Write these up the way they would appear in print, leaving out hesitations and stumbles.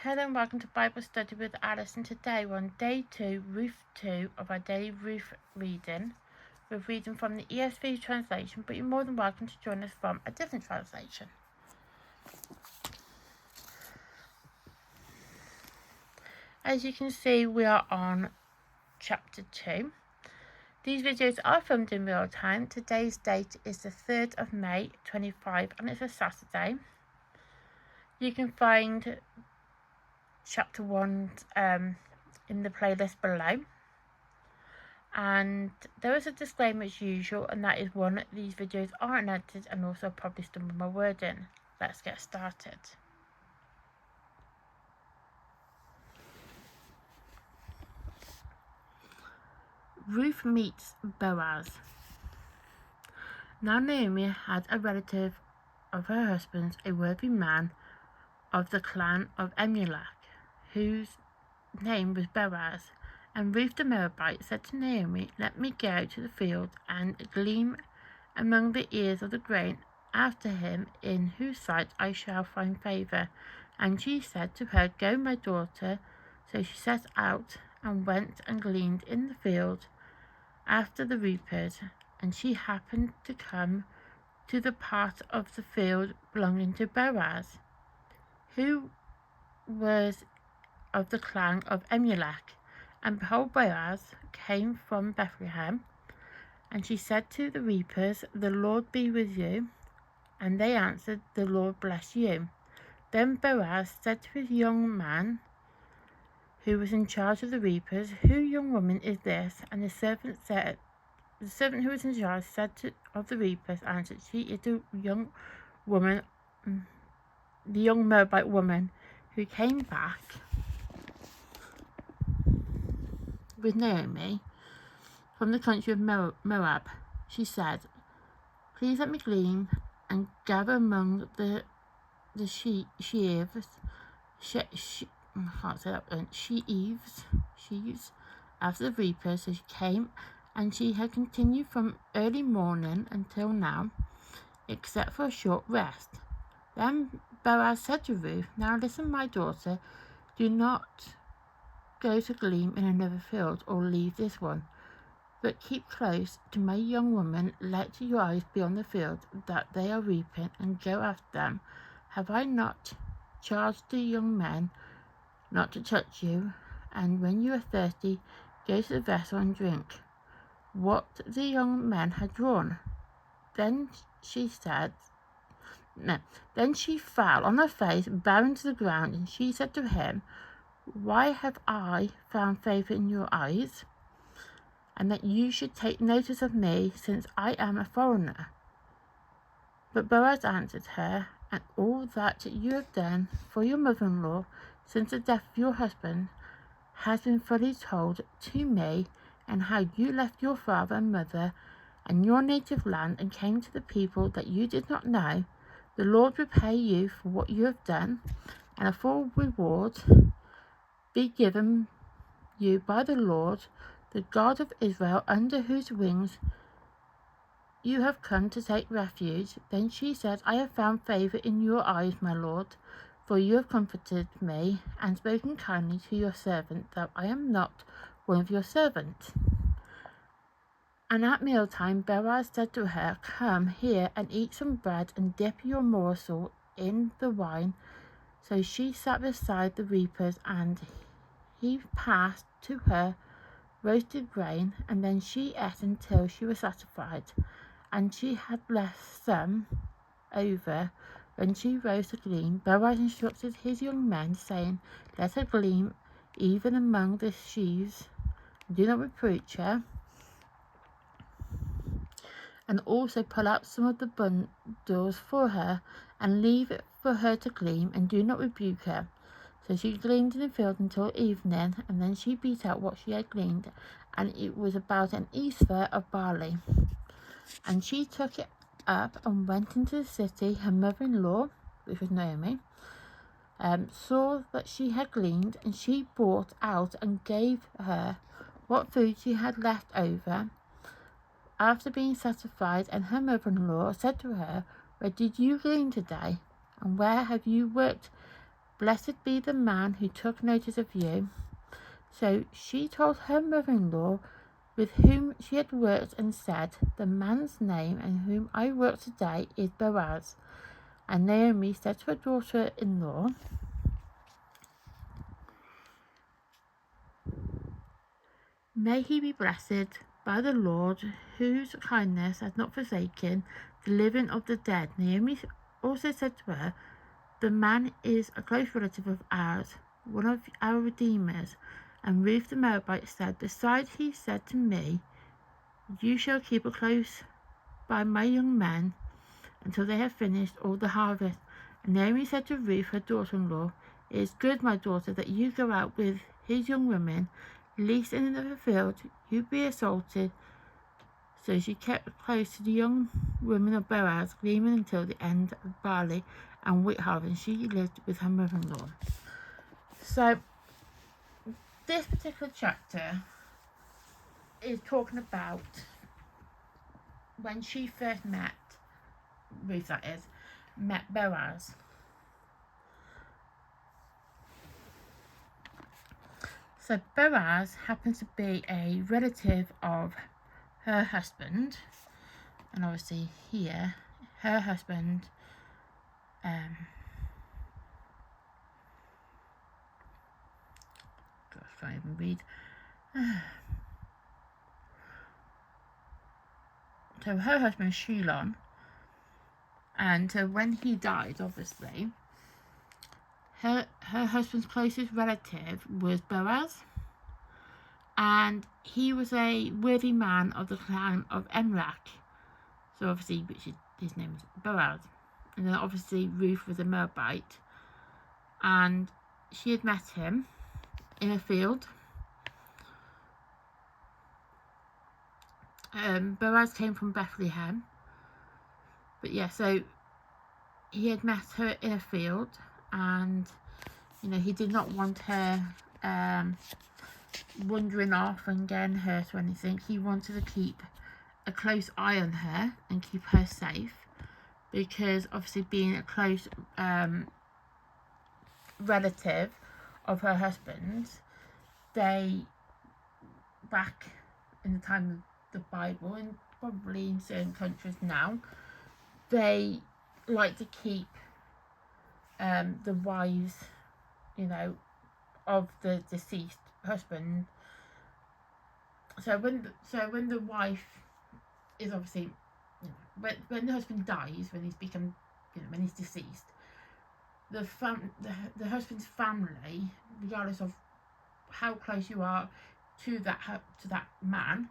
Hello and welcome to Bible Study with Alice, and today we're on day 2, Ruth 2 of our daily Ruth reading. We're reading from the ESV translation, but you're more than welcome to join us from a different translation. As you can see, we are on chapter 2. These videos are filmed in real time. Today's date is the 3rd of May 25 and it's a Saturday. You can find chapter 1 in the playlist below, and there is a disclaimer as usual, and that is one, these videos aren't edited and also probably stumble my wording. Let's get started. Ruth meets Boaz. Now Naomi had a relative of her husband's, a worthy man of the clan of Elimelech, whose name was Boaz. And Ruth the Moabite said to Naomi, "Let me go to the field and glean among the ears of the grain after him, in whose sight I shall find favour." And she said to her, "Go, my daughter." So she set out and went and gleaned in the field after the reapers. And she happened to come to the part of the field belonging to Boaz, who was of the clan of Elimelech. And behold, Boaz came from Bethlehem. And she said to the reapers, "The Lord be with you." And they answered, "The Lord bless you." Then Boaz said to his young man, who was in charge of the reapers, "Who young woman is this?" And the servant who was in charge of the reapers answered, "She is the young woman, the young Moabite woman who came back with Naomi from the country of Moab." She said, "Please let me glean and gather among the sheaves after the reapers." So she came, and she had continued from early morning until now, except for a short rest. Then Boaz said to Ruth, "Now listen, my daughter, do not go to glean in another field or leave this one, but keep close to my young woman. Let your eyes be on the field that they are reaping, and go after them. Have I not charged the young men not to touch you? And when you are thirsty, go to the vessel and drink what the young men had drawn." Then she fell on her face, bowing to the ground, and she said to him, "Why have I found favour in your eyes, and that you should take notice of me, since I am a foreigner?" But Boaz answered her, "And all that you have done for your mother-in-law since the death of your husband has been fully told to me, and how you left your father and mother and your native land and came to the people that you did not know. The Lord repay you for what you have done, and a full reward be given you by the Lord, the God of Israel, under whose wings you have come to take refuge." Then she said, "I have found favour in your eyes, my Lord, for you have comforted me and spoken kindly to your servant, though I am not one of your servants." And at mealtime Boaz said to her, "Come here and eat some bread and dip your morsel in the wine." So she sat beside the reapers, and he passed to her roasted grain, and then she ate until she was satisfied. And she had left some over when she rose to glean. Boaz instructed his young men, saying, "Let her glean even among the sheaves. Do not reproach her. And also pull out some of the bundles for her, and leave it for her to glean, and do not rebuke her." So she gleaned in the field until evening, and then she beat out what she had gleaned, and it was about an ephah of barley. And she took it up and went into the city. Her mother-in-law, which was Naomi, saw that she had gleaned, and she brought out and gave her what food she had left over after being satisfied. And her mother-in-law said to her, "Where did you glean today, and where have you worked Blessed be the man who took notice of you. So she told her mother-in-law with whom she had worked and said, the man's name and whom I work today is Boaz. And Naomi said to her daughter-in-law, may he be blessed by the Lord, whose kindness has not forsaken the living of the dead. Naomi also said to her, the man is a close relative of ours, one of our redeemers. And Ruth the Moabite said, besides, he said to me, you shall keep close by my young men until they have finished all the harvest. And Naomi said to Ruth, her daughter-in-law, it is good, my daughter, that you go out with his young women, lest in another field you be assaulted. So she kept close to the young women of Boaz, gleaning until the end of barley and wheat harvest. She lived with her mother-in-law. So this particular chapter is talking about when she first met Ruth, that is, met Boaz. So Boaz happens to be a relative of her husband, and obviously here her husband can't even read. So her husband Shilon, and when he died, obviously her husband's closest relative was Boaz, and he was a worthy man of the clan of Emrak. So obviously, which is, his name is Boaz. And then obviously Ruth was a Moabite, and she had met him in a field. Boaz came from Bethlehem, but yeah, so he had met her in a field, and he did not want her wandering off and getting hurt or anything. He wanted to keep a close eye on her and keep her safe, because obviously being a close relative of her husband's, they, back in the time of the Bible, and probably in certain countries now, they like to keep the wives, of the deceased husband. So when the wife is obviously, when the husband dies, when he's become, when he's deceased, the husband's family, regardless of how close you are to that man,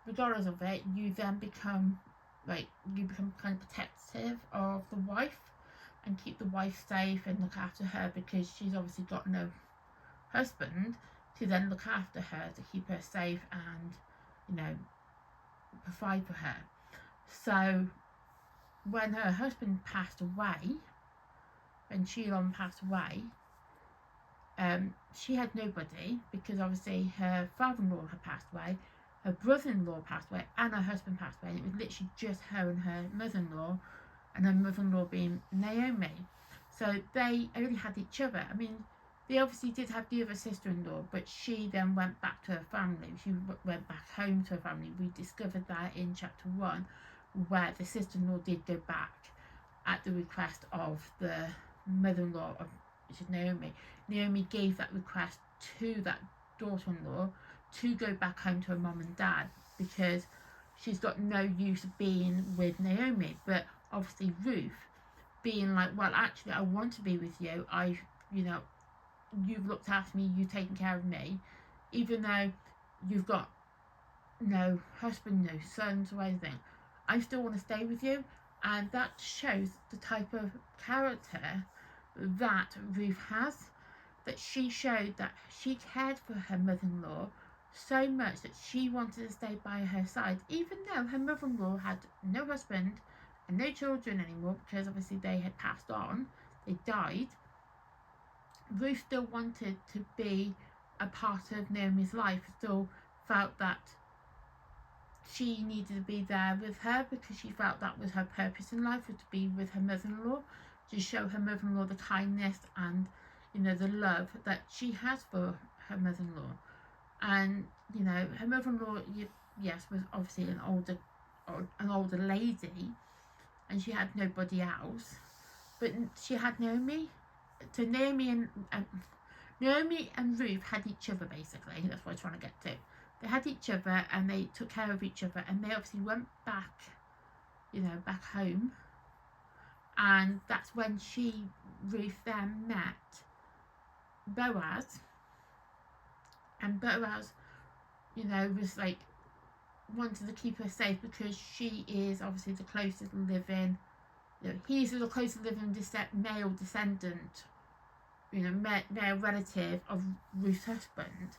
regardless of it, you then become kind of protective of the wife and keep the wife safe and look after her, because she's obviously got no husband to then look after her, to keep her safe and provide for her. So when her husband passed away, when Shilon passed away, she had nobody, because obviously her father-in-law had passed away, her brother-in-law passed away, and her husband passed away, and it was literally just her and her mother-in-law, and her mother-in-law being Naomi. So they only had each other. I mean, they obviously did have the other sister-in-law, but she then went back to her family. She went back home to her family. We discovered that in chapter 1, where the sister-in-law did go back at the request of the mother-in-law, which is Naomi. Naomi gave that request to that daughter-in-law to go back home to her mum and dad, because she's got no use of being with Naomi. But obviously Ruth, being like, well, actually I want to be with you, you've looked after me, you've taken care of me, even though you've got no husband, no sons or anything, I still want to stay with you. And that shows the type of character that Ruth has, that she showed that she cared for her mother-in-law so much that she wanted to stay by her side, even though her mother-in-law had no husband and no children anymore, because obviously they had passed on, they died. Ruth still wanted to be a part of Naomi's life, still felt that she needed to be there with her, because she felt that was her purpose in life, was to be with her mother-in-law. to show her mother-in-law the kindness and, you know, the love that she has for her mother-in-law. And, you know, her mother-in-law, yes, was obviously an older lady, and she had nobody else, but she had Naomi. So Naomi and Ruth had each other, basically. That's what I'm trying to get to. They had each other, and they took care of each other, and they obviously went back, you know, back home. And that's when Ruth then met Boaz. And Boaz, you know, was like, wanted to keep her safe because she is obviously the closest living, you know, he's the closest living male descendant, you know, male relative of Ruth's husband.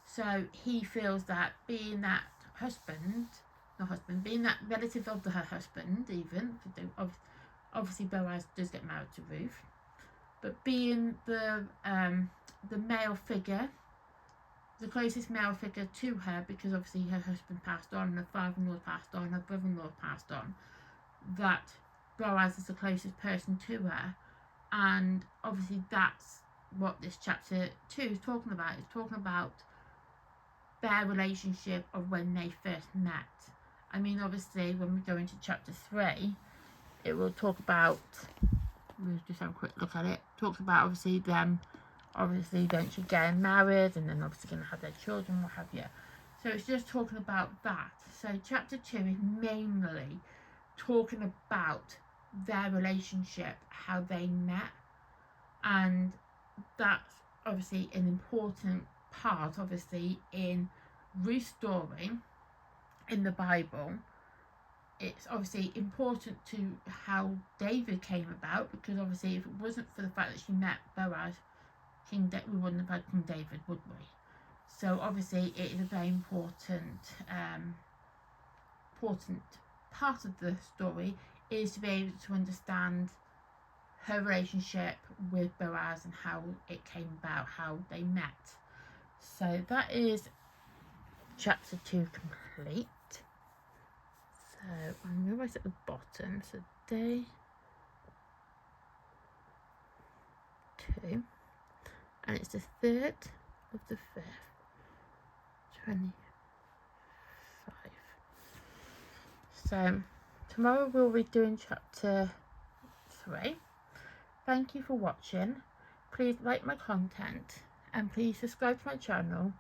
So he feels that being that being that relative of her husband, even, obviously Boaz does get married to Ruth, but being the male figure, the closest male figure to her, because obviously her husband passed on, her father-in-law passed on, her brother-in-law passed on, that Boaz is the closest person to her. And obviously that's what this chapter 2 is talking about. It's talking about their relationship of when they first met. I mean, obviously when we go into chapter 3, it will talk about, we'll just have a quick look at it, talks about obviously them eventually getting married, and then obviously going to have their children, what have you. So it's just talking about that. So chapter 2 is mainly talking about their relationship, how they met, and that's obviously an important part, obviously, in Ruth's story in the Bible. It's obviously important to how David came about, because obviously if it wasn't for the fact that she met Boaz, we wouldn't have had King David, would we? So obviously it is a very important part of the story, is to be able to understand her relationship with Boaz and how it came about, how they met. So that is chapter 2 complete. So I'm going to write at the bottom, so day 2, and it's the 3rd of the 5th, 25. So tomorrow we'll be doing chapter 3. Thank you for watching. Please like my content, and please subscribe to my channel,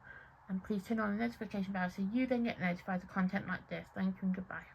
and please turn on the notification bell so you then get notified of content like this. Thank you and goodbye.